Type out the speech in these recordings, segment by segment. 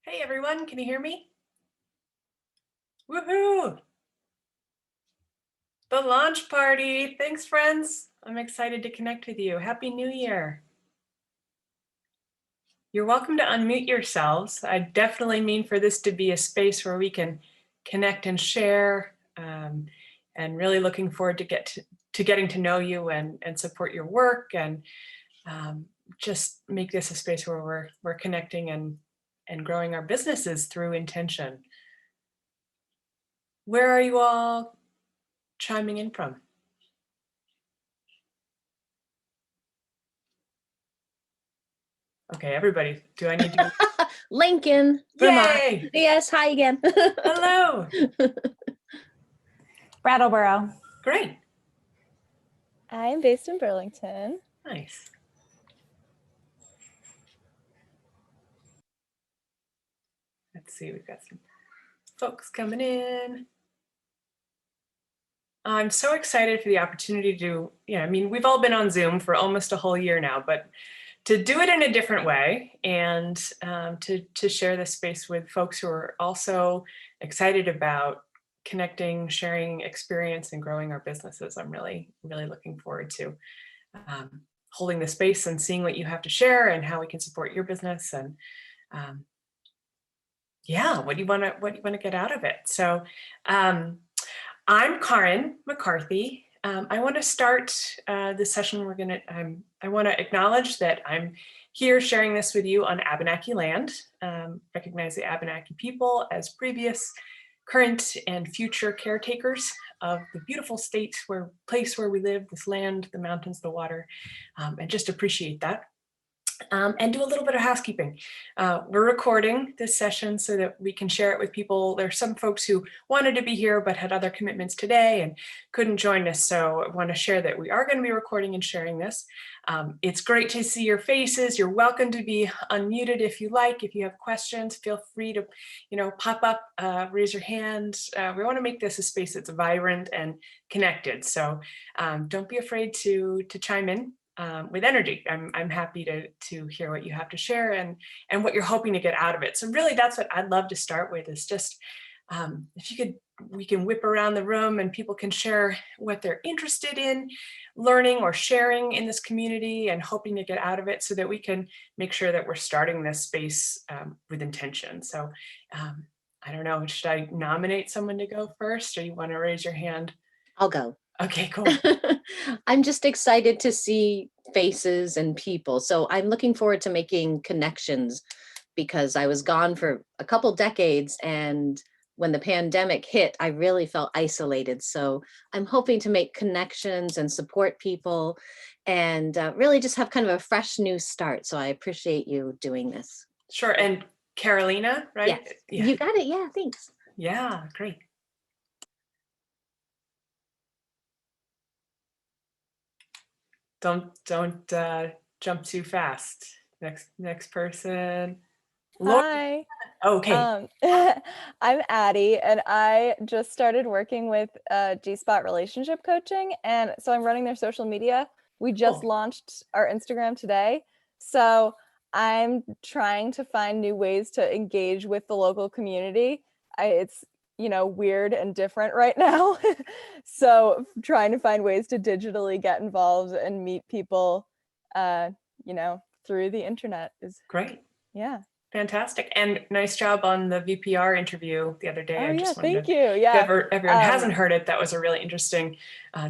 Hey everyone, can you hear me? Woohoo! The launch party. Thanks, friends. I'm excited to connect with you. Happy New Year. You're welcome to unmute yourselves. I definitely mean for this to be a space where we can connect and share, and really looking forward to getting to know you and support your work, and just make this a space where we're connecting and growing our businesses through intention. Where are you all chiming in from? Okay, everybody, do I need to? Lincoln, Vermont. Yay! Yes, hi again. Hello. Brattleboro. Great. I'm based in Burlington. Nice. Let's see, we've got some folks coming in. I'm so excited for the opportunity to, we've all been on Zoom for almost a whole year now, but to do it in a different way and to share this space with folks who are also excited about connecting, sharing experience, and growing our businesses. I'm really, really looking forward to holding the space and seeing what you have to share and how we can support your business, and yeah, what do you want to get out of it? So I'm Karin McCarthy. I want to start this session. I want to acknowledge that I'm here sharing this with you on Abenaki land. Recognize the Abenaki people as previous, current, and future caretakers of the beautiful place where we live, this land, the mountains, the water, and just appreciate that. And do a little bit of housekeeping. We're recording this session so that we can share it with people. There's some folks who wanted to be here but had other commitments today and couldn't join us. So I want to share that we are going to be recording and sharing this. It's great to see your faces. You're welcome to be unmuted if you like. If you have questions, feel free to, pop up, raise your hand. We want to make this a space that's vibrant and connected. So don't be afraid to chime in. With energy. I'm happy to hear what you have to share and what you're hoping to get out of it. So really that's what I'd love to start with, is just if we can whip around the room and people can share what they're interested in learning or sharing in this community and hoping to get out of it, so that we can make sure that we're starting this space with intention. So I don't know, should I nominate someone to go first, or you want to raise your hand? I'll go. Okay, cool. I'm just excited to see faces and people. So I'm looking forward to making connections, because I was gone for a couple decades, and when the pandemic hit, I really felt isolated. So I'm hoping to make connections and support people and really just have kind of a fresh new start. So I appreciate you doing this. Sure. And Carolina, right? Yes. Yeah. You got it. Yeah, thanks. Yeah, great. Don't jump too fast. Next person. Hi. Okay. I'm Addie, and I just started working with G-Spot relationship coaching, and so I'm running their social media. We just launched our Instagram today, so I'm trying to find new ways to engage with the local community. It's weird and different right now. So trying to find ways to digitally get involved and meet people, through the internet is great. Yeah. Fantastic. And nice job on the VPR interview the other day. Oh, yeah, thank you. Yeah. If everyone hasn't heard it, that was a really interesting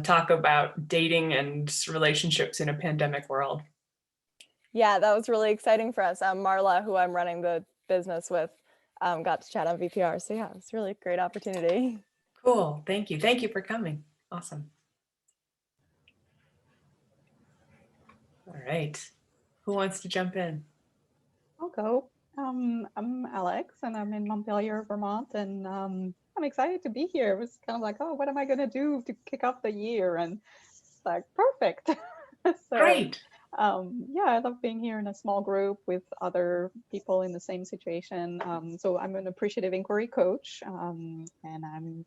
talk about dating and relationships in a pandemic world. Yeah, that was really exciting for us. Marla, who I'm running the business with, got to chat on VPR. So yeah, it's really a great opportunity. Cool. Thank you. Thank you for coming. Awesome. All right. Who wants to jump in? I'll go. I'm Alex, and I'm in Montpelier, Vermont, and I'm excited to be here. It was kind of like, oh, what am I going to do to kick off the year? And it's like, perfect. So, great. Yeah, I love being here in a small group with other people in the same situation. So I'm an appreciative inquiry coach, and I'm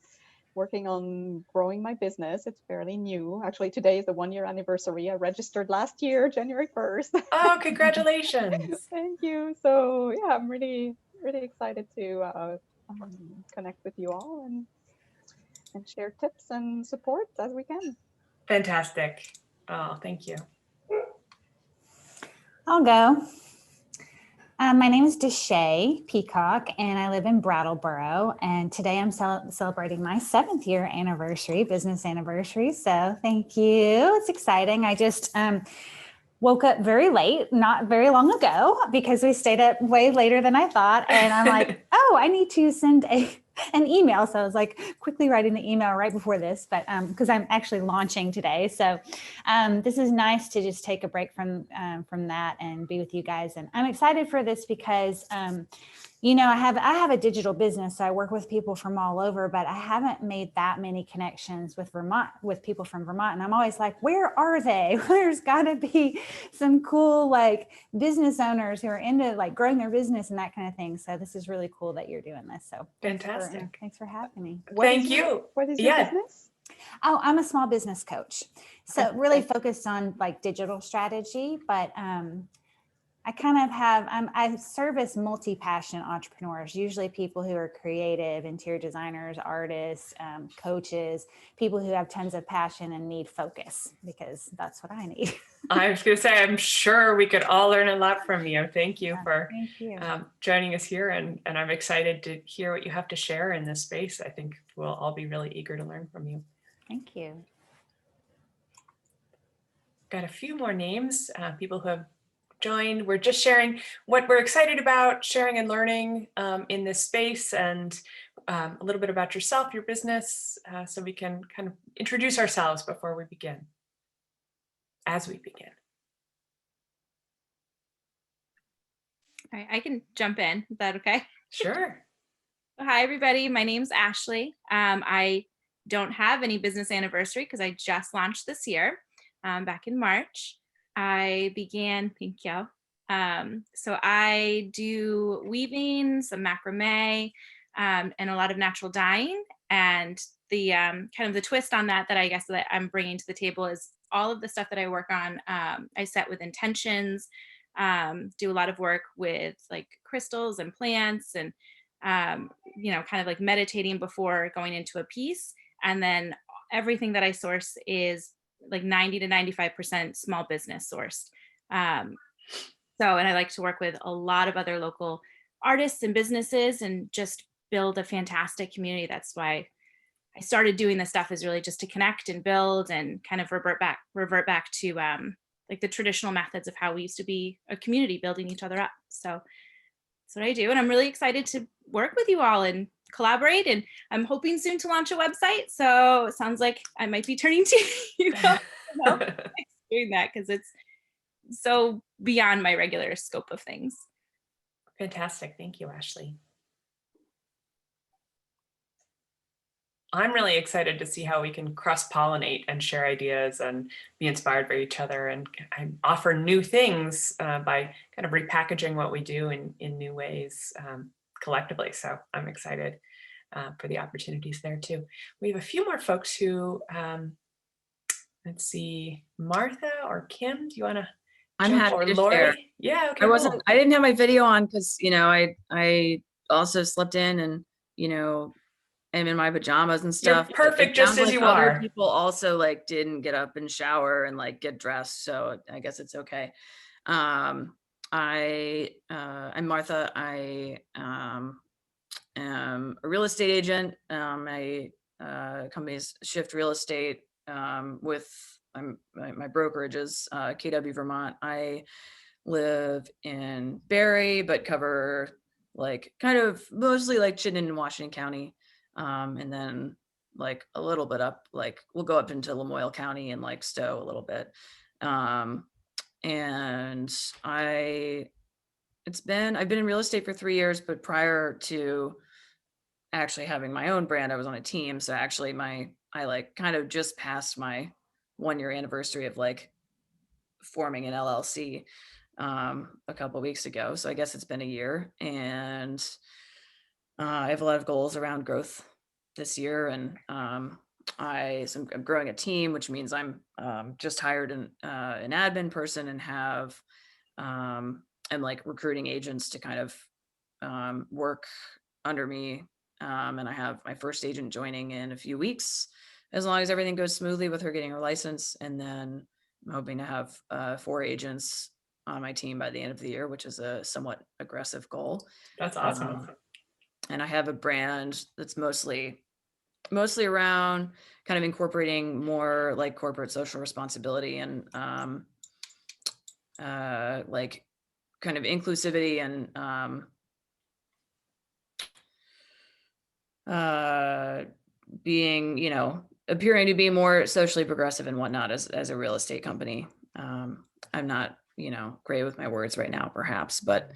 working on growing my business. It's fairly new. Actually, today is the 1-year anniversary. I registered last year, January 1st. Oh, congratulations. Thank you. So yeah, I'm really really excited to connect with you all and share tips and support as we can. Fantastic. Oh, thank you. I'll go. My name is Deshay Peacock, and I live in Brattleboro. And today I'm celebrating my 7th year anniversary, business anniversary. So thank you. It's exciting. I just woke up very late, not very long ago, because we stayed up way later than I thought. And I'm like, oh, I need to send an email. So I was like quickly writing the email right before this, but because I'm actually launching today. So this is nice to just take a break from that and be with you guys. And I'm excited for this because you know, I have a digital business. So I work with people from all over, but I haven't made that many connections with people from Vermont. And I'm always like, where are they? There's got to be some cool like business owners who are into like growing their business and that kind of thing. So this is really cool that you're doing this. So Fantastic. thanks for having me. Thank you. What is your Yeah. business? Oh, I'm a small business coach. So really focused on like digital strategy, but I kind of I service multi-passionate entrepreneurs, usually people who are creative, interior designers, artists, coaches, people who have tons of passion and need focus, because that's what I need. I was going to say, I'm sure we could all learn a lot from you. Thank you for Thank you. joining us here. And I'm excited to hear what you have to share in this space. I think we'll all be really eager to learn from you. Thank you. Got a few more names, people who have joined. We're just sharing what we're excited about sharing and learning in this space, and a little bit about yourself, your business, so we can kind of introduce ourselves before we begin, as we begin. All right, I can jump in. Is that okay? Sure. Hi, everybody. My name's Ashley. I don't have any business anniversary because I just launched this year, back in March. I began, thank you. So I do weaving, some macrame, and a lot of natural dyeing. And the kind of the twist on that I guess that I'm bringing to the table is all of the stuff that I work on. I set with intentions, do a lot of work with like crystals and plants, and you know, kind of like meditating before going into a piece. And then everything that I source is like 90 to 95% small business sourced. And I like to work with a lot of other local artists and businesses and just build a fantastic community. That's why I started doing this stuff, is really just to connect and build and kind of revert back to like the traditional methods of how we used to be a community, building each other up. So that's what I do. And I'm really excited to work with you all and collaborate. And I'm hoping soon to launch a website. So it sounds like I might be turning to you doing that, because it's so beyond my regular scope of things. Fantastic. Thank you, Ashley. I'm really excited to see how we can cross-pollinate and share ideas and be inspired by each other, and offer new things by kind of repackaging what we do in new ways collectively. So I'm excited for the opportunities there too. We have a few more folks who, let's see, Martha or Kim, do you want to? I'm happy or to Lori? share. Yeah, okay. Cool. I didn't have my video on because, you know, I also slept in and, you know, am in my pajamas and stuff. You're perfect just as you other are. people also like didn't get up and shower and like get dressed. So I guess it's okay. I'm Martha. I am a real estate agent. My company's Shift Real Estate with my brokerage is KW Vermont. I live in Barrie, but cover like kind of mostly like Chittenden and Washington County. And then like a little bit up, like we'll go up into Lamoille County and like Stowe a little bit. And I've been in real estate for 3 years, but prior to actually having my own brand, I was on a team. So actually I like kind of just passed my 1-year anniversary of like forming an LLC a couple of weeks ago. So I guess it's been a year, and I have a lot of goals around growth this year. And I'm growing a team, which means I'm just hired an admin person and have I'm like recruiting agents to kind of work under me. And I have my first agent joining in a few weeks, as long as everything goes smoothly with her getting her license. And then I'm hoping to have 4 agents on my team by the end of the year, which is a somewhat aggressive goal. That's awesome. And I have a brand that's mostly around kind of incorporating more like corporate social responsibility and like kind of inclusivity and being, you know, appearing to be more socially progressive and whatnot as a real estate company. I'm not, you know, great with my words right now, perhaps, but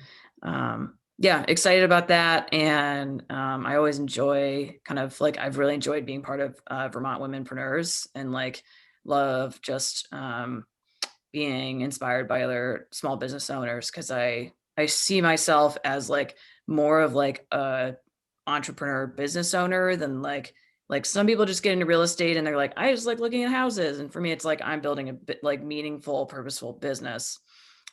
yeah, excited about that. And I always enjoy kind of like, I've really enjoyed being part of Vermont Womenpreneurs and like love just being inspired by other small business owners, because I see myself as like more of like a entrepreneur business owner than like some people just get into real estate and they're like, I just like looking at houses. And for me, it's like I'm building a bit like meaningful, purposeful business.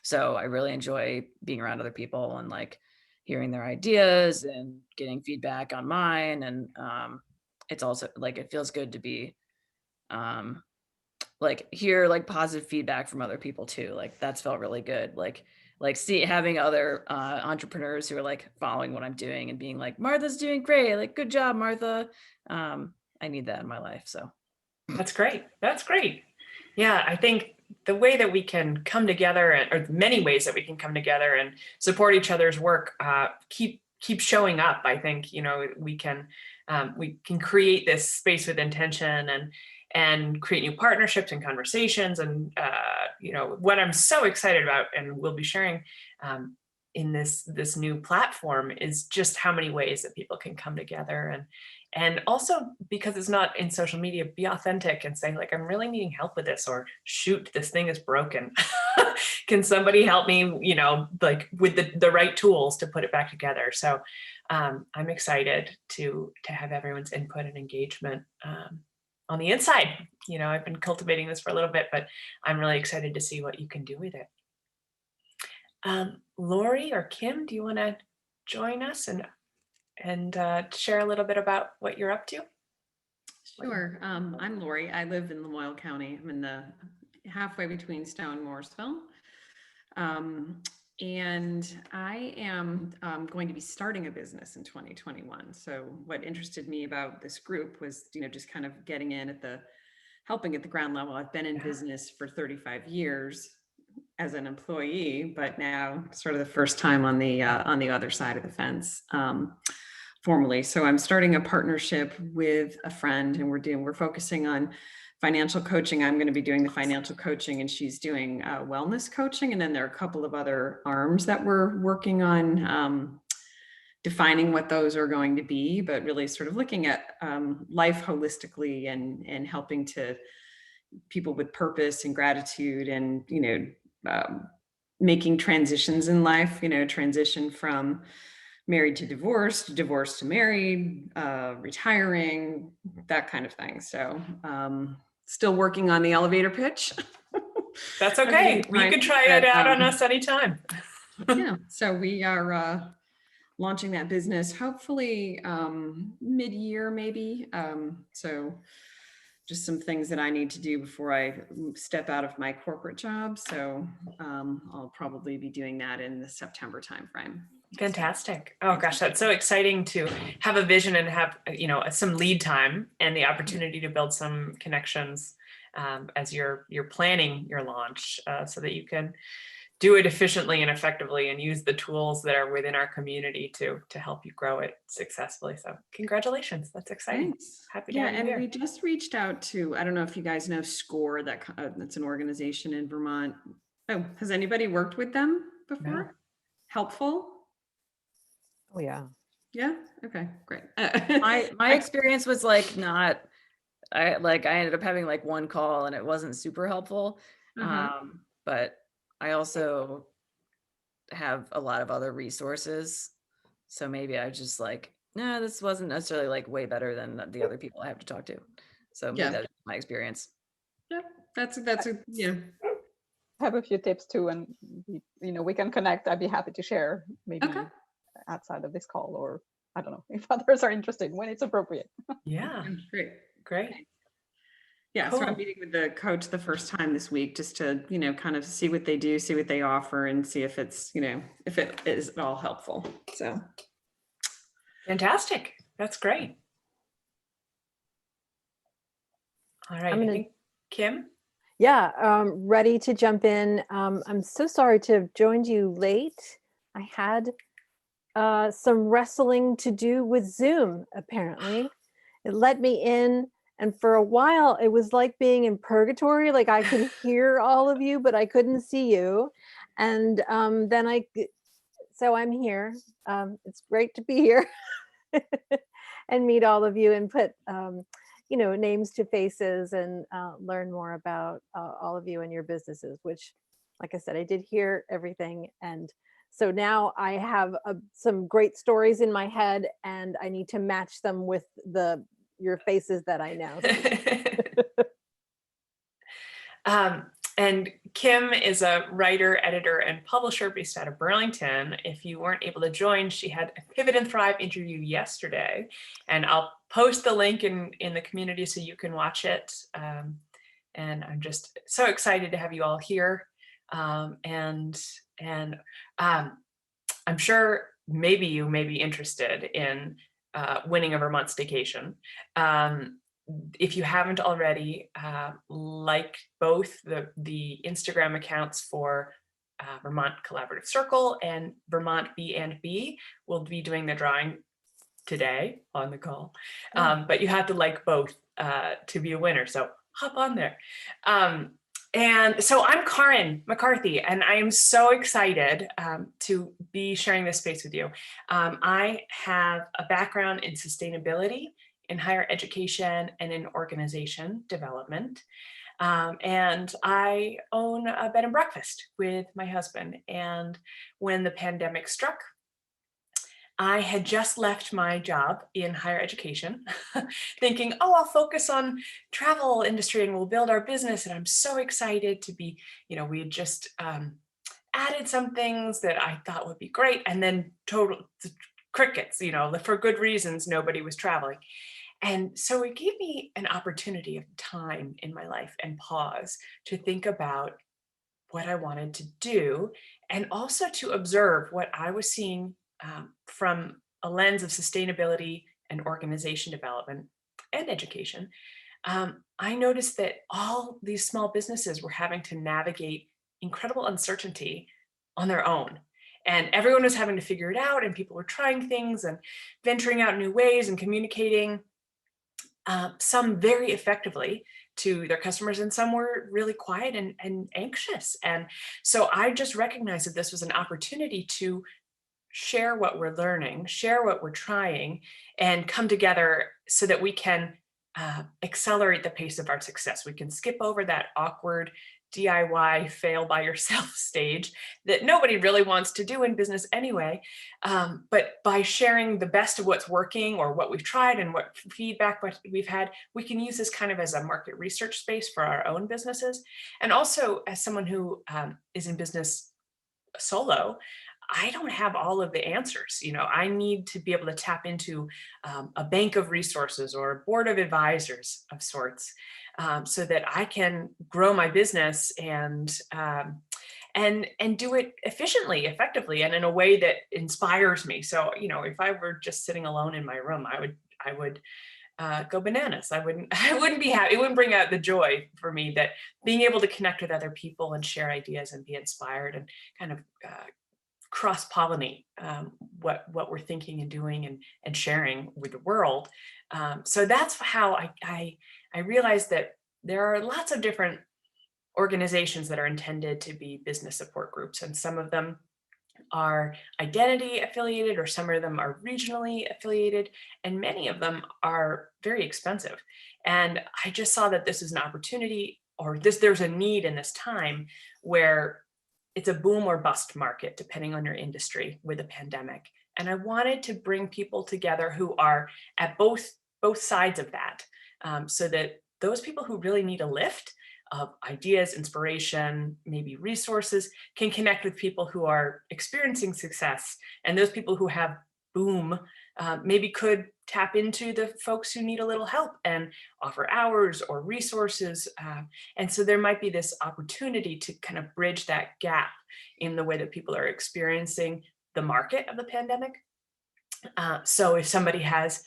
So I really enjoy being around other people and like hearing their ideas and getting feedback on mine. And it's also like, it feels good to be like hear like positive feedback from other people too. Like that's felt really good. Like having other entrepreneurs who are like following what I'm doing and being like, Martha's doing great. Like, good job, Martha. I need that in my life. So That's great. That's great. Yeah, I think the way that we can come together, or many ways that we can come together and support each other's work, keep showing up. I think, you know, we can create this space with intention and create new partnerships and conversations. And you know, what I'm so excited about, and we'll be sharing in this new platform, is just how many ways that people can come together and also, because it's not in social media, be authentic and say like, I'm really needing help with this, or shoot, this thing is broken. Can somebody help me, you know, like with the right tools to put it back together? So I'm excited to have everyone's input and engagement on the inside. You know, I've been cultivating this for a little bit, but I'm really excited to see what you can do with it. Lori or Kim, do you want to join us and share a little bit about what you're up to? Sure. I'm Lori. I live in Lamoille County. I'm in the halfway between Stowe and Morrisville. And I am going to be starting a business in 2021. So what interested me about this group was, you know, just kind of getting in helping at the ground level. I've been in business for 35 years as an employee, but now sort of the first time on the other side of the fence. Formally. So I'm starting a partnership with a friend, and we're focusing on financial coaching. I'm going to be doing the financial coaching, and she's doing wellness coaching. And then there are a couple of other arms that we're working on defining what those are going to be, but really sort of looking at life holistically and helping to people with purpose and gratitude, and, you know, making transitions in life, you know, transition from married to divorced, divorced to married, retiring, that kind of thing. So still working on the elevator pitch. That's okay. You can try it out on us anytime. Yeah, so we are launching that business hopefully mid-year maybe. So just some things that I need to do before I step out of my corporate job. So I'll probably be doing that in the September timeframe. Fantastic. Oh gosh, that's so exciting to have a vision and have, you know, some lead time and the opportunity to build some connections as you're planning your launch, so that you can do it efficiently and effectively and use the tools that are within our community to help you grow it successfully. So congratulations. That's exciting. Thanks. Happy to have you and here. we just reached out to, I don't know if you guys know SCORE, that's an organization in Vermont. Oh, has anybody worked with them before? No. Helpful? Oh yeah. Yeah. Okay, great. my experience was like not, I ended up having like one call and it wasn't super helpful. But I also have a lot of other resources. So maybe I just like, no, this wasn't necessarily like way better than the other people I have to talk to. So maybe that's my experience. Yep. That's a, yeah. I have a few tips too, and we can connect. I'd be happy to share maybe outside of this call, or I don't know if others are interested when it's appropriate. Yeah, Great. great. Yeah, so Cool. I'm meeting with the coach the first time this week just to, kind of see what they do, see what they offer, and see if it's, if it is at all helpful. So Fantastic. That's great. All right. I'm I gonna- think Kim? Yeah, ready to jump in. I'm so sorry to have joined you late. I had some wrestling to do with Zoom, apparently. It let me in, and for a while, it was like being in purgatory. Like I could hear all of you, but I couldn't see you. And then so I'm here. It's great to be here and meet all of you and put names to faces and learn more about all of you and your businesses, which, like I said, I did hear everything. And so now I have some great stories in my head, and I need to match them with your faces that I know. And Kim is a writer, editor, and publisher based out of Burlington. If you weren't able to join, she had a Pivot and Thrive interview yesterday, and I'll post the link in the community so you can watch it. And I'm just so excited to have you all here. And I'm sure maybe you may be interested in winning a Vermont staycation. If you haven't already, like both the Instagram accounts for Vermont Collaborative Circle and Vermont B&B, we'll be doing the drawing today on the call. But you have to like both to be a winner, so hop on there. And so I'm Karin McCarthy, and I am so excited to be sharing this space with you. I have a background in sustainability, in higher education, and in organization development. And I own a bed and breakfast with my husband. And when the pandemic struck, I had just left my job in higher education, thinking, oh, I'll focus on travel industry and we'll build our business. And I'm so excited to be, we had just added some things that I thought would be great. And then total crickets, for good reasons, nobody was traveling. And so it gave me an opportunity of time in my life and pause to think about what I wanted to do, and also to observe what I was seeing from a lens of sustainability and organization development and education. I noticed that all these small businesses were having to navigate incredible uncertainty on their own. And everyone was having to figure it out, and people were trying things and venturing out new ways and communicating, some very effectively to their customers, and some were really quiet and anxious. And so I just recognized that this was an opportunity to share what we're learning, share what we're trying, and come together so that we can accelerate the pace of our success. We can skip over that awkward DIY fail by yourself stage that nobody really wants to do in business anyway. But by sharing the best of what's working or what we've tried and what feedback we've had, we can use this kind of as a market research space for our own businesses. And also, as someone who is in business solo, I don't have all of the answers. I need to be able to tap into a bank of resources or a board of advisors of sorts, so that I can grow my business and do it efficiently, effectively, and in a way that inspires me. So, if I were just sitting alone in my room, I would go bananas. I wouldn't be happy. It wouldn't bring out the joy for me that being able to connect with other people and share ideas and be inspired and kind of cross-pollinate what we're thinking and doing and sharing with the world. So that's how I realized that there are lots of different organizations that are intended to be business support groups, and some of them are identity affiliated, or some of them are regionally affiliated, and many of them are very expensive. And I just saw that this is an opportunity, or there's a need in this time where it's a boom or bust market, depending on your industry, with a pandemic. And I wanted to bring people together who are at both sides of that, so that those people who really need a lift of ideas, inspiration, maybe resources, can connect with people who are experiencing success. And those people who have boom maybe could tap into the folks who need a little help and offer hours or resources. And so there might be this opportunity to kind of bridge that gap in the way that people are experiencing the market of the pandemic. So if somebody has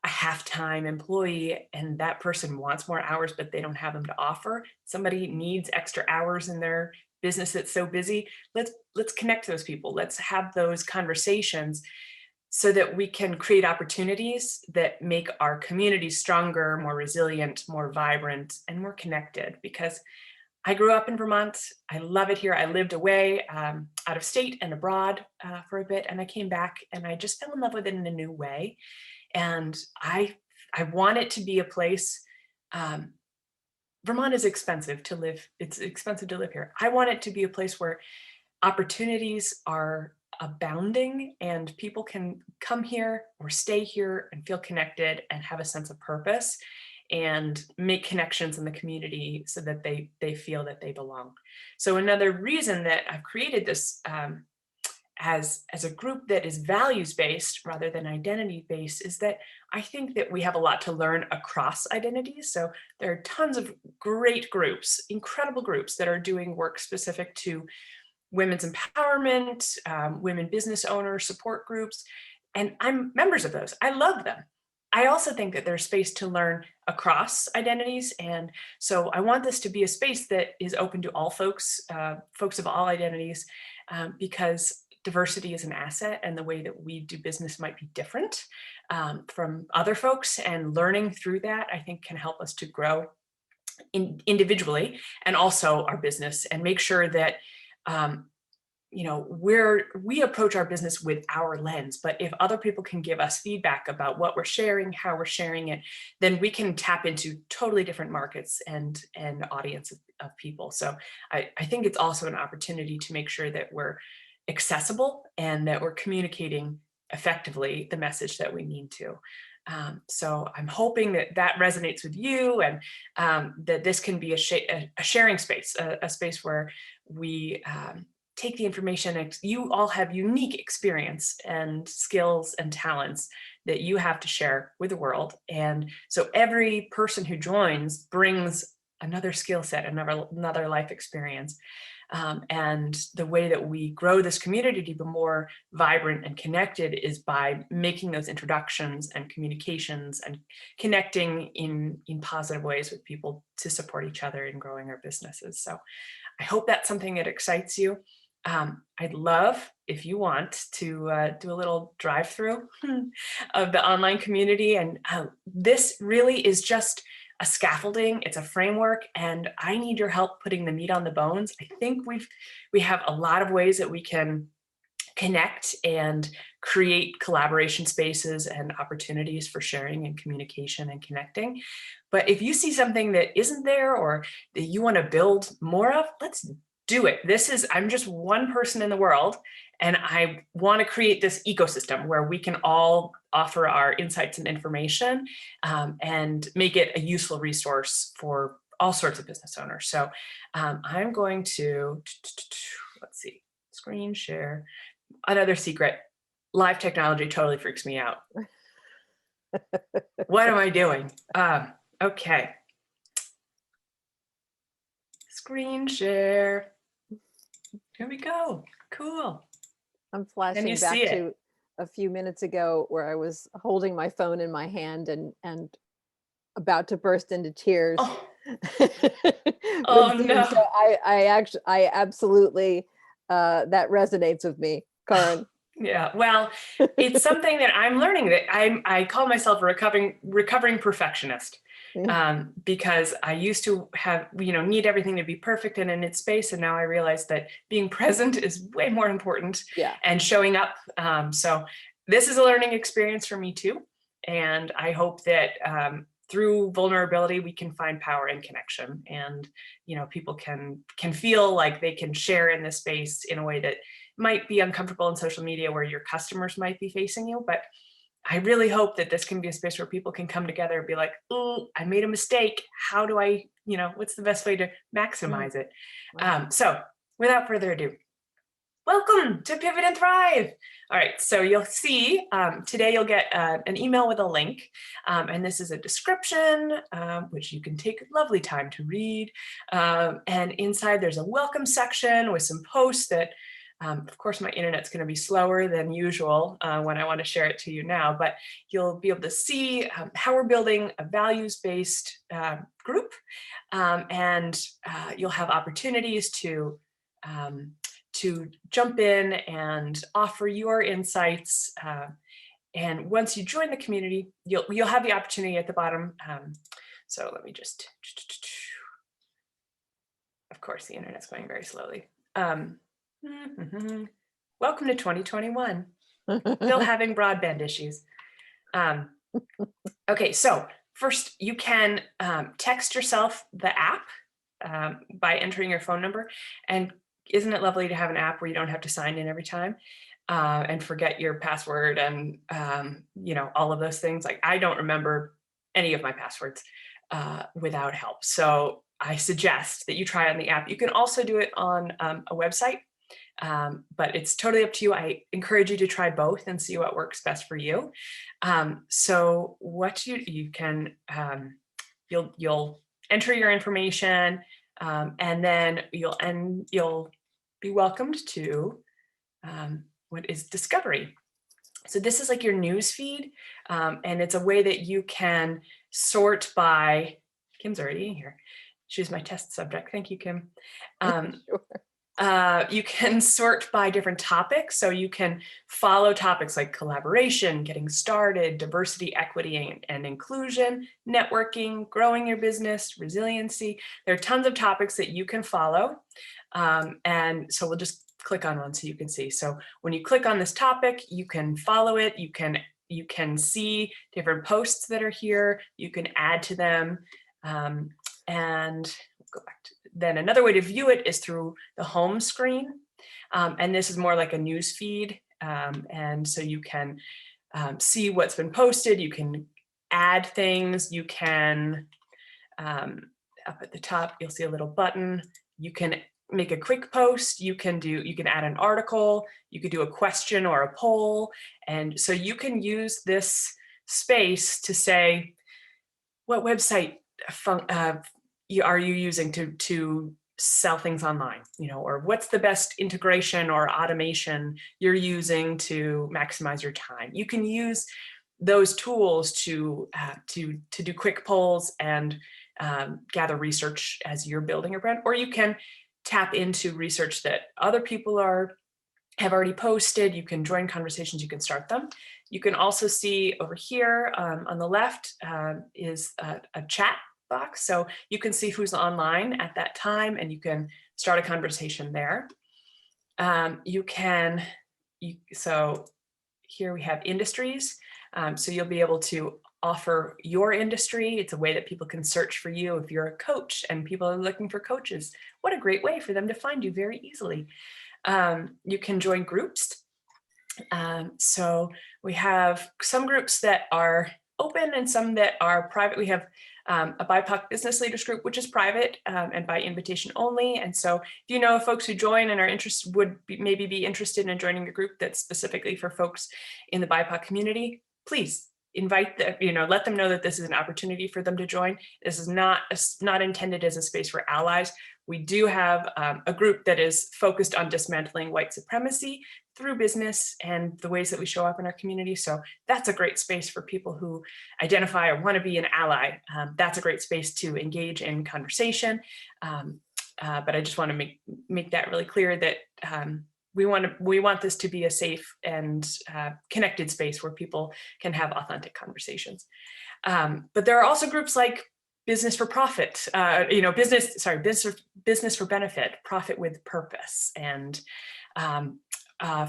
a half-time employee and that person wants more hours, but they don't have them to offer, somebody needs extra hours in their business that's so busy, let's connect those people. Let's have those conversations so that we can create opportunities that make our community stronger, more resilient, more vibrant, and more connected. Because I grew up in Vermont. I love it here. I lived away out of state and abroad for a bit, and I came back and I just fell in love with it in a new way. And I want it to be a place, Vermont is expensive to live. It's expensive to live here. I want it to be a place where opportunities are abounding and people can come here or stay here and feel connected and have a sense of purpose and make connections in the community so that they feel that they belong. So another reason that I've created this as a group that is values-based rather than identity-based is that I think that we have a lot to learn across identities. So there are tons of great groups, incredible groups that are doing work specific to women's empowerment, women business owners, support groups, and I'm members of those. I love them. I also think that there's space to learn across identities. And so I want this to be a space that is open to all folks, folks of all identities, because diversity is an asset, and the way that we do business might be different from other folks, and learning through that, I think, can help us to grow individually and also our business, and make sure that we approach our business with our lens. But if other people can give us feedback about what we're sharing, how we're sharing it, then we can tap into totally different markets and audience of people. So I think it's also an opportunity to make sure that we're accessible and that we're communicating effectively the message that we need to. So I'm hoping that that resonates with you, and that this can be a sharing space, a space where we take the information. You all have unique experience and skills and talents that you have to share with the world. And so every person who joins brings another skill set, another life experience. And the way that we grow this community to be more vibrant and connected is by making those introductions and communications and connecting in positive ways with people to support each other in growing our businesses. So I hope that's something that excites you. I'd love, if you want, to do a little drive-through of the online community. And this really is just a scaffolding, it's a framework, and I need your help putting the meat on the bones. I think we have a lot of ways that we can connect and create collaboration spaces and opportunities for sharing and communication and connecting. But if you see something that isn't there or that you want to build more of, let's do it. I'm just one person in the world, and I want to create this ecosystem where we can all offer our insights and information and make it a useful resource for all sorts of business owners. So I'm going to, let's see, screen share. Another secret, live technology totally freaks me out. What am I doing? Okay. Screen share. Here we go. Cool. I'm flashing back to a few minutes ago where I was holding my phone in my hand and about to burst into tears. Oh, oh no. So I absolutely, that resonates with me, Karin. Yeah, well, it's something that I'm learning, that I call myself a recovering perfectionist, because I used to have, need everything to be perfect and in its space. And now I realize that being present is way more important, and showing up. So this is a learning experience for me too. And I hope that through vulnerability, we can find power and connection, and, people can feel like they can share in this space in a way that might be uncomfortable in social media, where your customers might be facing you, but I really hope that this can be a space where people can come together and be like, oh, I made a mistake. How do I, what's the best way to maximize it? So without further ado, welcome to Pivot and Thrive. All right, so you'll see today you'll get an email with a link, and this is a description, which you can take lovely time to read. And inside there's a welcome section with some posts that, of course, my internet's going to be slower than usual when I want to share it to you now, but you'll be able to see how we're building a values-based group, and you'll have opportunities to jump in and offer your insights. And once you join the community, you'll have the opportunity at the bottom. So let me just, of course, the internet's going very slowly. Welcome to 2021. Still having broadband issues. Okay, so first you can text yourself the app by entering your phone number. And isn't it lovely to have an app where you don't have to sign in every time and forget your password and all of those things? Like, I don't remember any of my passwords without help. So I suggest that you try on the app. You can also do it on a website, but it's totally up to you. I encourage you to try both and see what works best for you. So what you can, you'll enter your information, and then you'll be welcomed to what is Discovery. So this is like your news feed, and it's a way that you can sort by, Kim's already in here. She's my test subject. Thank you, Kim. Sure. You can sort by different topics. So you can follow topics like collaboration, getting started, diversity, equity, and inclusion, networking, growing your business, resiliency. There are tons of topics that you can follow. And so we'll just click on one so you can see. So when you click on this topic, you can follow it. You can see different posts that are here. You can add to them. And we'll go back to, then another way to view it is through the home screen. And this is more like a news feed. And so you can see what's been posted. You can add things. You can, up at the top, you'll see a little button. You can make a quick post. You can add an article. You could do a question or a poll. And so you can use this space to say, what website are you using to sell things online, or what's the best integration or automation you're using to maximize your time. You can use those tools to do quick polls and gather research as you're building your brand, or you can tap into research that other people have already posted. You can join conversations, you can start them. You can also see over here on the left is a chat box. So you can see who's online at that time and you can start a conversation there. So here we have industries. So you'll be able to offer your industry. It's a way that people can search for you. If you're a coach and people are looking for coaches, what a great way for them to find you very easily. You can join groups. So we have some groups that are open and some that are private. We have a BIPOC business leaders group, which is private and by invitation only. And so if you know folks who join and are interested, maybe be interested in joining a group that's specifically for folks in the BIPOC community, please invite them, let them know that this is an opportunity for them to join. This is not intended as a space for allies. We do have a group that is focused on dismantling white supremacy through business and the ways that we show up in our community. So that's a great space for people who identify or want to be an ally. That's a great space to engage in conversation. But I just want to make that really clear that we want this to be a safe and connected space where people can have authentic conversations. But there are also groups like Business for Profit, business for benefit, profit with purpose, and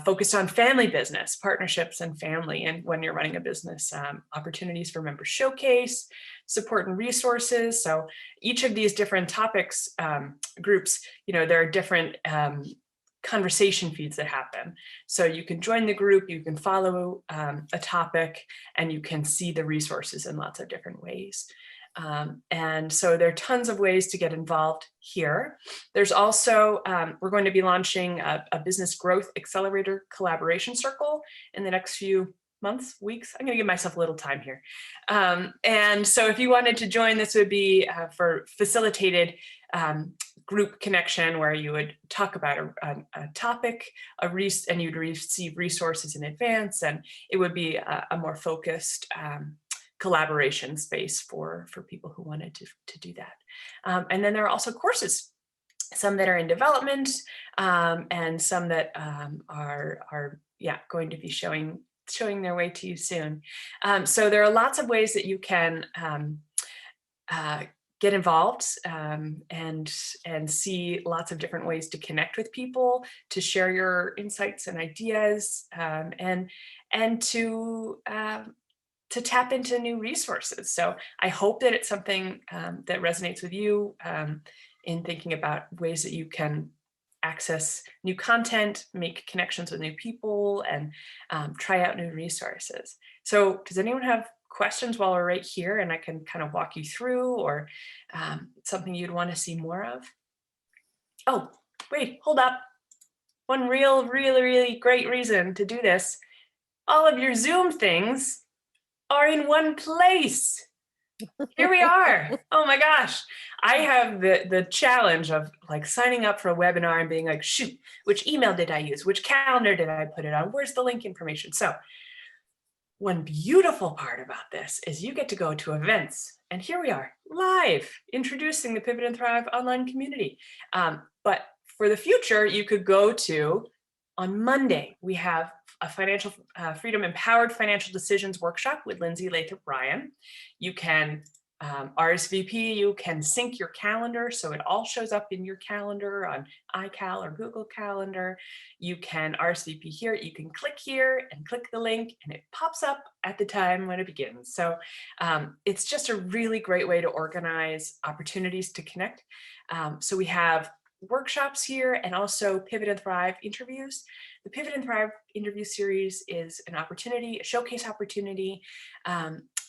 focused on family business, partnerships and family, and when you're running a business, opportunities for member showcase, support and resources. So each of these different topics, groups, there are different conversation feeds that happen. So you can join the group, you can follow a topic, and you can see the resources in lots of different ways. And so there are tons of ways to get involved here. There's also, we're going to be launching a business growth accelerator collaboration circle in the next few months, weeks. I'm going to give myself a little time here. And so if you wanted to join, this would be for facilitated group connection, where you would talk about a topic, and you'd receive resources in advance, and it would be a more focused collaboration space for people who wanted to do that. And then there are also courses, some that are in development, and some that are going to be showing their way to you soon. So there are lots of ways that you can get involved, and see lots of different ways to connect with people, to share your insights and ideas, and to tap into new resources. So I hope that it's something that resonates with you in thinking about ways that you can access new content, make connections with new people, and try out new resources. So does anyone have questions while we're right here, and I can kind of walk you through, or something you'd want to see more of? Oh, wait, hold up. One really great reason to do this: all of your Zoom things are in one place. Here we are. Oh my gosh. I have the challenge of like signing up for a webinar and being like, shoot, which email did I use? Which calendar did I put it on? Where's the link information? So one beautiful part about this is you get to go to events, and here we are live introducing the Pivot and Thrive online community. But for the future, you could go to, on Monday, we have a financial freedom empowered financial decisions workshop with Lindsay Lathrop Ryan. You can RSVP, you can sync your calendar so it all shows up in your calendar on iCal or Google Calendar. You can RSVP here, you can click here and click the link, and it pops up at the time when it begins. So it's just a really great way to organize opportunities to connect. So we have workshops here, and also Pivot and Thrive interviews. The Pivot and Thrive interview series is an opportunity, a showcase opportunity,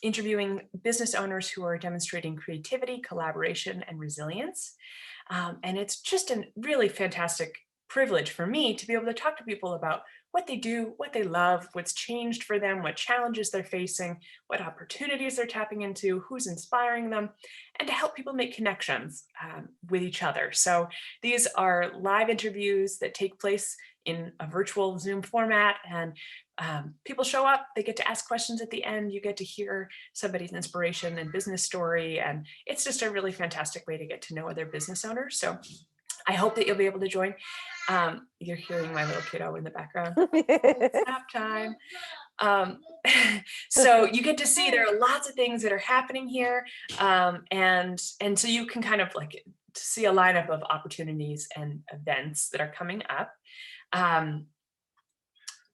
interviewing business owners who are demonstrating creativity, collaboration, and resilience. And it's just a really fantastic privilege for me to be able to talk to people about what they do, what they love, what's changed for them, what challenges they're facing, what opportunities they're tapping into, who's inspiring them, and to help people make connections with each other. So these are live interviews that take place in a virtual Zoom format, and people show up, they get to ask questions at the end, you get to hear somebody's inspiration and business story, and it's just a really fantastic way to get to know other business owners. So I hope that you'll be able to join. You're hearing my little kiddo in the background. It's nap time. So you get to see there are lots of things that are happening here, and so you can kind of like see a lineup of opportunities and events that are coming up.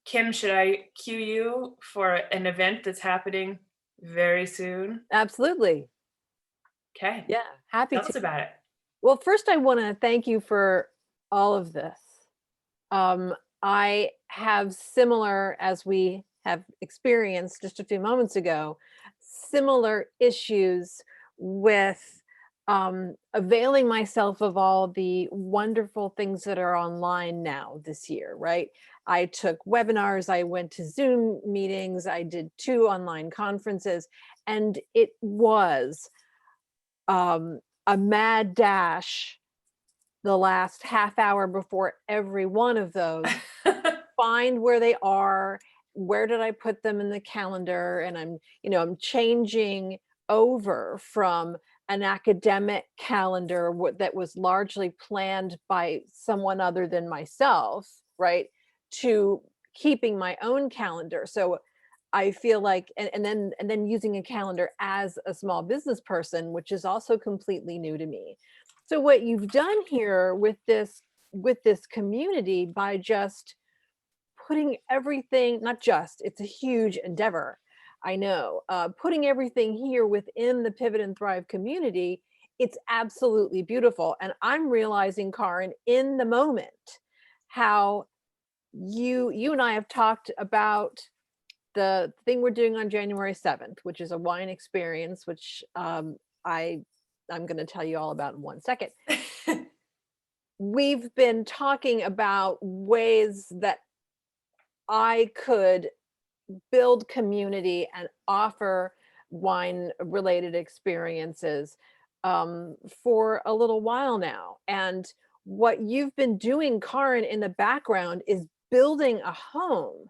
Kim, should I cue you for an event that's happening very soon? Absolutely. Okay. Yeah, happy Tell to. us about it. Well, first I want to thank you for all of this. I have similar, as we have experienced just a few moments ago, similar issues with availing myself of all the wonderful things that are online now this year, right? I took webinars, I went to Zoom meetings, I did 2 online conferences, and it was a mad dash the last half hour before every one of those. Find where they are, where did I put them in the calendar, and I'm changing over from an academic calendar that was largely planned by someone other than myself, right, to keeping my own calendar. So I feel like, and then using a calendar as a small business person, which is also completely new to me. So what you've done here with this community, by just putting everything, not just, it's a huge endeavor, I know, putting everything here within the Pivot and Thrive community, it's absolutely beautiful. And I'm realizing, Karin, in the moment, how you and I have talked about the thing we're doing on January 7th, which is a wine experience, which I'm going to tell you all about in 1 second. We've been talking about ways that I could build community and offer wine related experiences for a little while now. And what you've been doing, Karin, in the background is building a home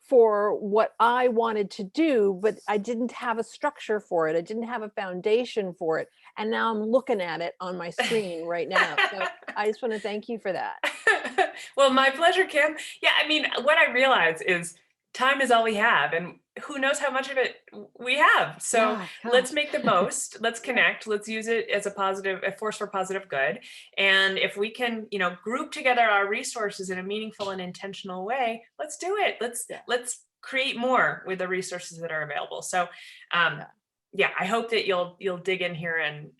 for what I wanted to do, but I didn't have a structure for it. I didn't have a foundation for it. And now I'm looking at it on my screen right now. So I just want to thank you for that. Well, my pleasure, Kim. Yeah, I mean, what I realize is time is all we have, and who knows how much of it we have. So Yeah, let's gosh. make the most. Let's connect. Let's use it as a force for positive good. And if we can, group together our resources in a meaningful and intentional way, let's do it. Let's create more with the resources that are available. So, yeah, I hope that you'll dig in here and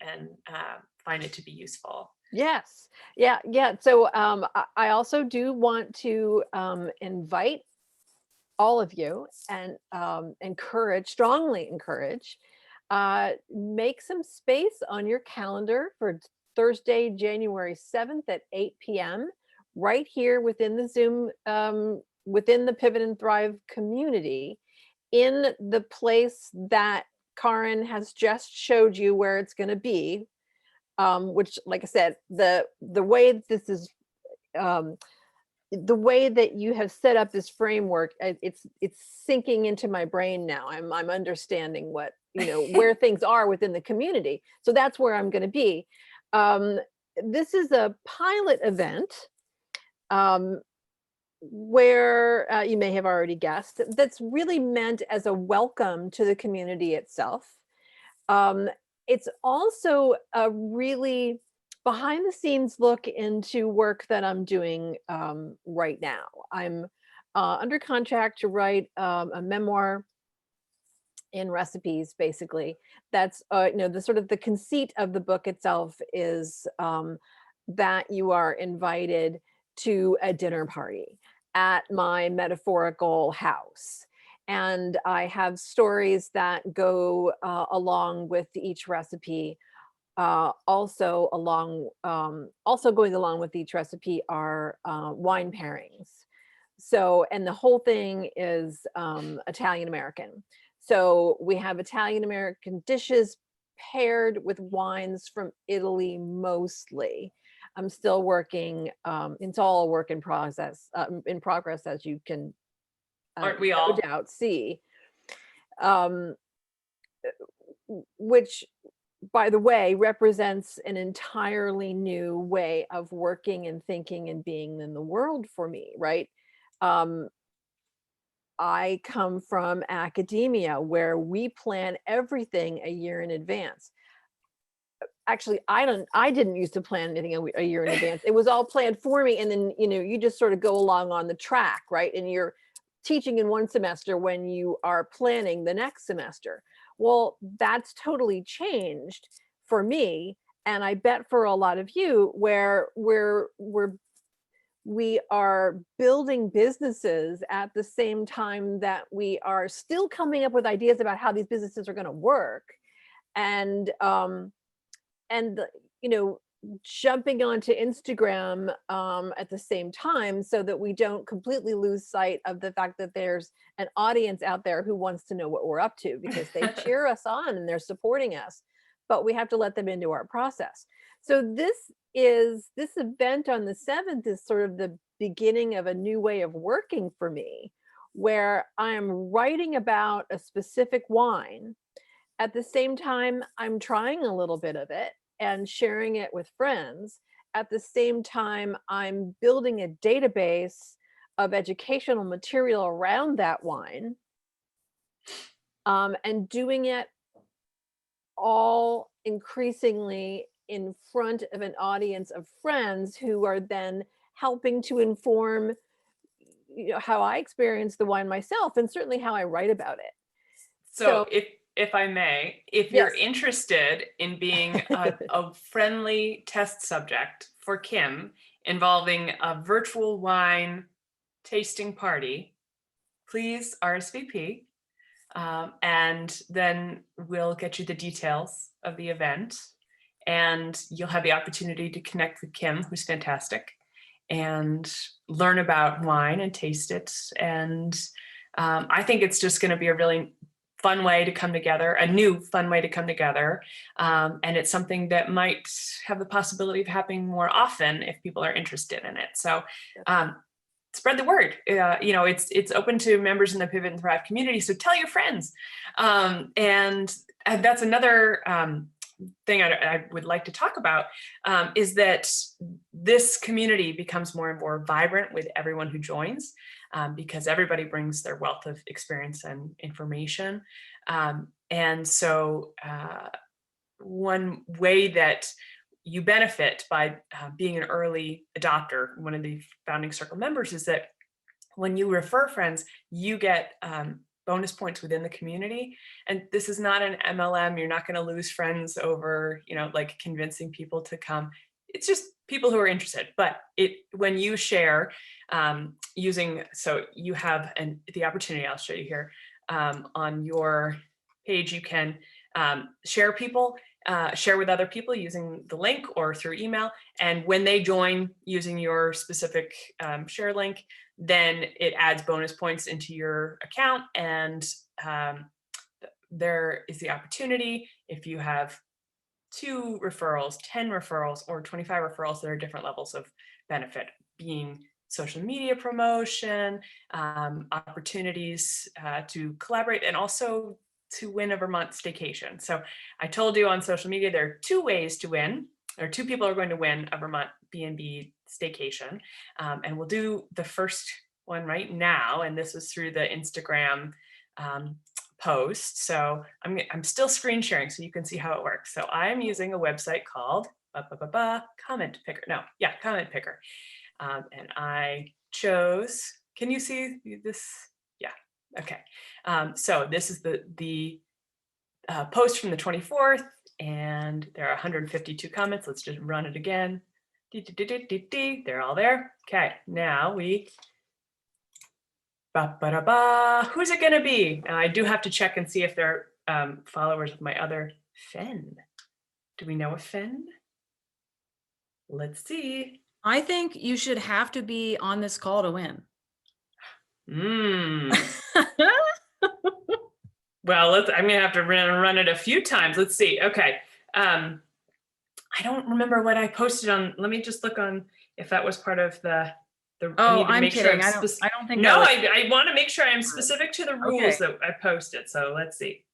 find it to be useful. Yes. Yeah. So I also do want to invite all of you and strongly encourage, make some space on your calendar for Thursday, January 7th at 8 p.m. right here within the Zoom, within the Pivot and Thrive community, in the place that Karin has just showed you where it's going to be. Which, like I said, the way this is, the way that you have set up this framework, it's sinking into my brain now. I'm understanding what, where things are within the community. So that's where I'm going to be. This is a pilot event where you may have already guessed, that's really meant as a welcome to the community itself. It's also a really behind the scenes look into work that I'm doing right now. I'm under contract to write a memoir in recipes, basically. That's the sort of the conceit of the book itself is that you are invited to a dinner party at my metaphorical house. And I have stories that go along with each recipe. Also going along with each recipe are wine pairings. So, and the whole thing is Italian American. So we have Italian American dishes paired with wines from Italy mostly. I'm still working. It's all a work in progress, as you can Aren't we no all? doubt see. Which, by the way, represents an entirely new way of working and thinking and being in the world for me, right? I come from academia where we plan everything a year in advance. Actually, I didn't used to plan anything a year in advance. It was all planned for me. And then, you just sort of go along on the track, right? And you're teaching in one semester when you are planning the next semester. Well, that's totally changed for me. And I bet for a lot of you, where we are building businesses at the same time that we are still coming up with ideas about how these businesses are going to work. And jumping onto Instagram at the same time, so that we don't completely lose sight of the fact that there's an audience out there who wants to know what we're up to, because they cheer us on and they're supporting us, but we have to let them into our process. So this event on the 7th is sort of the beginning of a new way of working for me, where I'm writing about a specific wine. At the same time, I'm trying a little bit of it and sharing it with friends. At the same time, I'm building a database of educational material around that wine, and doing it all increasingly in front of an audience of friends who are then helping to inform how I experience the wine myself, and certainly how I write about it. So if I may, if you're Yes. interested in being a friendly test subject for Kim involving a virtual wine tasting party, please RSVP. And then we'll get you the details of the event, and you'll have the opportunity to connect with Kim, who's fantastic, and learn about wine and taste it. And I think it's just going to be a really fun way to come together, a new fun way to come together. And it's something that might have the possibility of happening more often if people are interested in it. So spread the word. It's open to members in the Pivot and Thrive community. So tell your friends. And that's another thing I would like to talk about, is that this community becomes more and more vibrant with everyone who joins, because everybody brings their wealth of experience and information. And so one way that you benefit by being an early adopter, one of the founding circle members, is that when you refer friends, you get bonus points within the community. And this is not an MLM. You're not going to lose friends over, like convincing people to come. It's just people who are interested. But when you share so you have the opportunity, I'll show you here, on your page, you can share with other people using the link or through email. And when they join using your specific share link, then it adds bonus points into your account. And there is the opportunity, if you have 2 referrals, 10 referrals, or 25 referrals, there are different levels of benefit, being social media promotion, opportunities to collaborate, and also to win a Vermont staycation. So I told you on social media, there are 2 ways to win, or 2 people are going to win a Vermont B&B staycation. And we'll do the first one right now. And this was through the Instagram post. So I'm still screen sharing so you can see how it works. So I'm using a website called Comment Picker. Comment Picker. And I chose, can you see this? Yeah, okay. So this is the post from the 24th, and there are 152 comments. Let's just run it again. They're all there. Okay, now who's it gonna be? Now I do have to check and see if they're followers of my other Fen. Do we know a Fen? Let's see. I think you should have to be on this call to win. Well, I'm gonna have to run it a few times. Let's see. Okay. I don't remember what I posted on. Let me just look on if that was part of the. Oh, I'm kidding. I don't think. No, I want to make sure I'm specific to the rules that I posted. So let's see.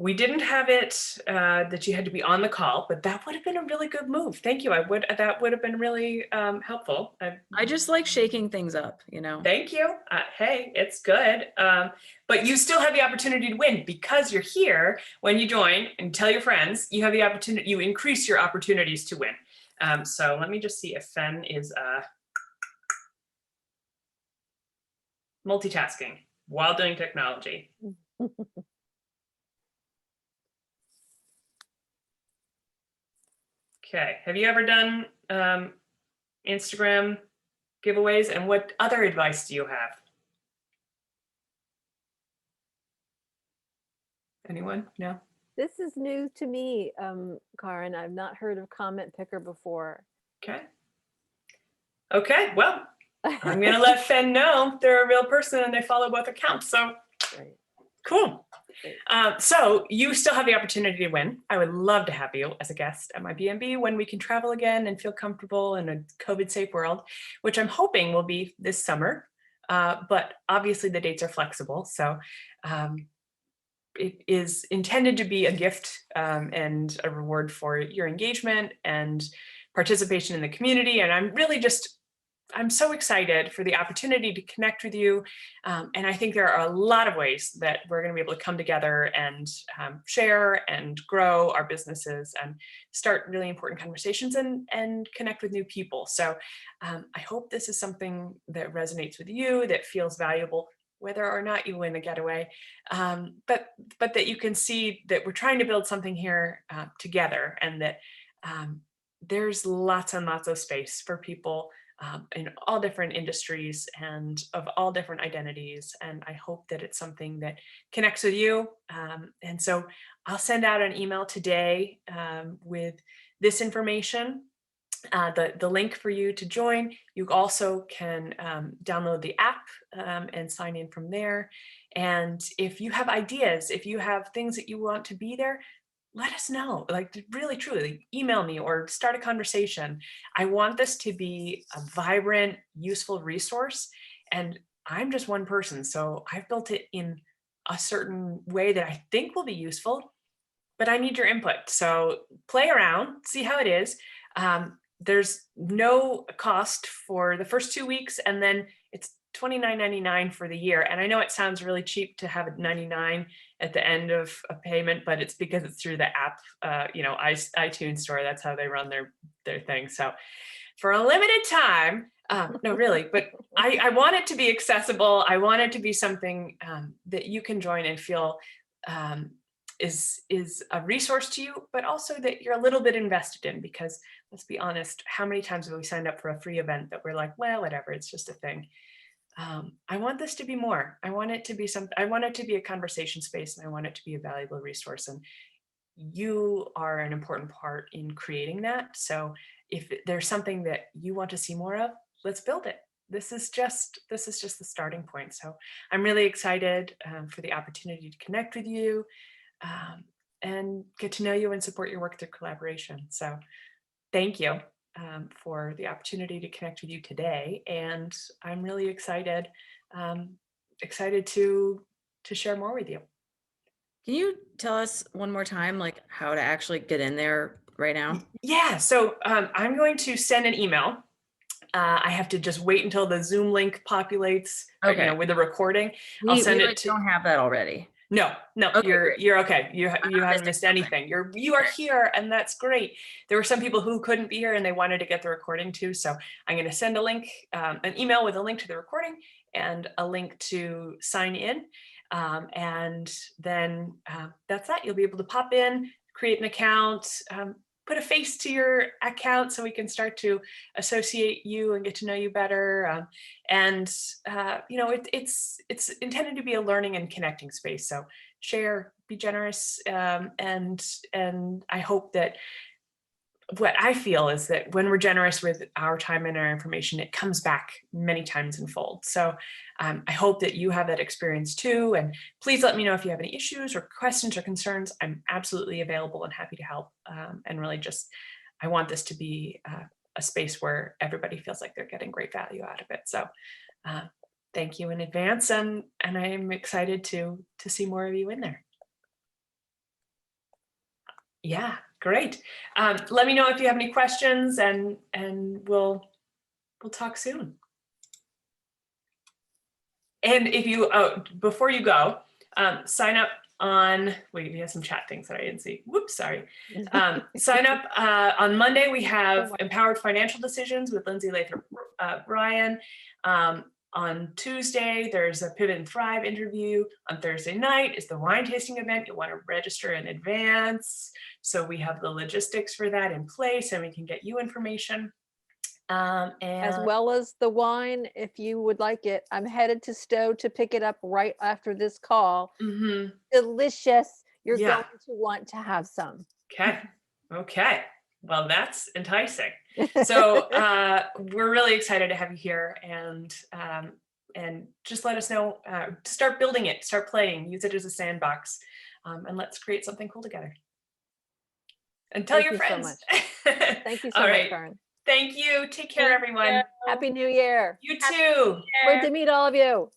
We didn't have it that you had to be on the call, but that would have been a really good move. Thank you. That would have been really helpful. I just like shaking things up, Thank you. Hey, it's good. But you still have the opportunity to win because you're here. When you join and tell your friends, you have the opportunity, you increase your opportunities to win. So let me just see if Fen is multitasking while doing technology. Okay, have you ever done Instagram giveaways, and what other advice do you have? Anyone? No? This is new to me, Karen. I've not heard of Comment Picker before. Okay, well, I'm gonna let Fen know they're a real person and they follow both accounts, so cool. So you still have the opportunity to win. I would love to have you as a guest at my B&B when we can travel again and feel comfortable in a COVID-safe world, which I'm hoping will be this summer. But obviously the dates are flexible. So it is intended to be a gift and a reward for your engagement and participation in the community. And I'm so excited for the opportunity to connect with you. And I think there are a lot of ways that we're going to be able to come together and share and grow our businesses and start really important conversations and connect with new people. So I hope this is something that resonates with you, that feels valuable whether or not you win the getaway, but that you can see that we're trying to build something here together, and that there's lots and lots of space for people in all different industries and of all different identities. And I hope that it's something that connects with you. And so I'll send out an email today with this information, the link for you to join. You also can download the app and sign in from there. And if you have ideas, if you have things that you want to be there, let us know. Like, really, truly, email me or start a conversation. I want this to be a vibrant, useful resource. And I'm just one person, so I've built it in a certain way that I think will be useful, but I need your input. So play around, see how it is. There's no cost for the first 2 weeks, and then it's $29.99 for the year. And I know it sounds really cheap to have a 99 at the end of a payment, but it's because it's through the app, iTunes store. That's how they run their thing. So for a limited time, no, really, but I want it to be accessible. I want it to be something that you can join and feel is a resource to you, but also that you're a little bit invested in, because let's be honest, how many times have we signed up for a free event that we're like, well, whatever, it's just a thing. I want this to be more. I want it to be I want it to be a conversation space, and I want it to be a valuable resource. And you are an important part in creating that. So if there's something that you want to see more of, let's build it. This is just the starting point. So I'm really excited for the opportunity to connect with you and get to know you and support your work through collaboration. So thank you for the opportunity to connect with you today. And I'm really excited to share more with you. Can you tell us one more time, like, how to actually get in there right now? Yeah, so I'm going to send an email. I have to just wait until the Zoom link populates, Okay. with the recording. We I'll send like it to. don't have that already. No, Okay, you're okay. You haven't missed something. anything. You are here, and that's great. There were some people who couldn't be here and they wanted to get the recording too. So I'm going to send a link, an email with a link to the recording and a link to sign in. And then that's that. You'll be able to pop in, create an account, put a face to your account so we can start to associate you and get to know you better. It's intended to be a learning and connecting space. So share, be generous, and I hope that what I feel is that when we're generous with our time and our information, it comes back many times in fold. So I hope that you have that experience too. And please let me know if you have any issues or questions or concerns. I'm absolutely available and happy to help. And really I want this to be a space where everybody feels like they're getting great value out of it. So thank you in advance. And I am excited to see more of you in there. Yeah, great. Let me know if you have any questions, and we'll talk soon. And if you before you go, sign up on. Wait, we have some chat things that I didn't see. Whoops, sorry. Sign up on Monday. We have Empowered Financial Decisions with Lindsay Lathrop Bryan. On Tuesday, there's a Pivot and Thrive interview. On Thursday night is the wine tasting event. You'll want to register in advance. So we have the logistics for that in place, and we can get you information. As well as the wine, if you would like it. I'm headed to Stowe to pick it up right after this call. Mm-hmm. Delicious. You're going to want to have some. Okay. Well, that's enticing. So we're really excited to have you here, and just let us know, start building it, start playing, use it as a sandbox, and let's create something cool together. And tell your friends. So much. Thank you so much, Karen. Thank you. Take care, everyone. Happy New Year. You too. Great to meet all of you.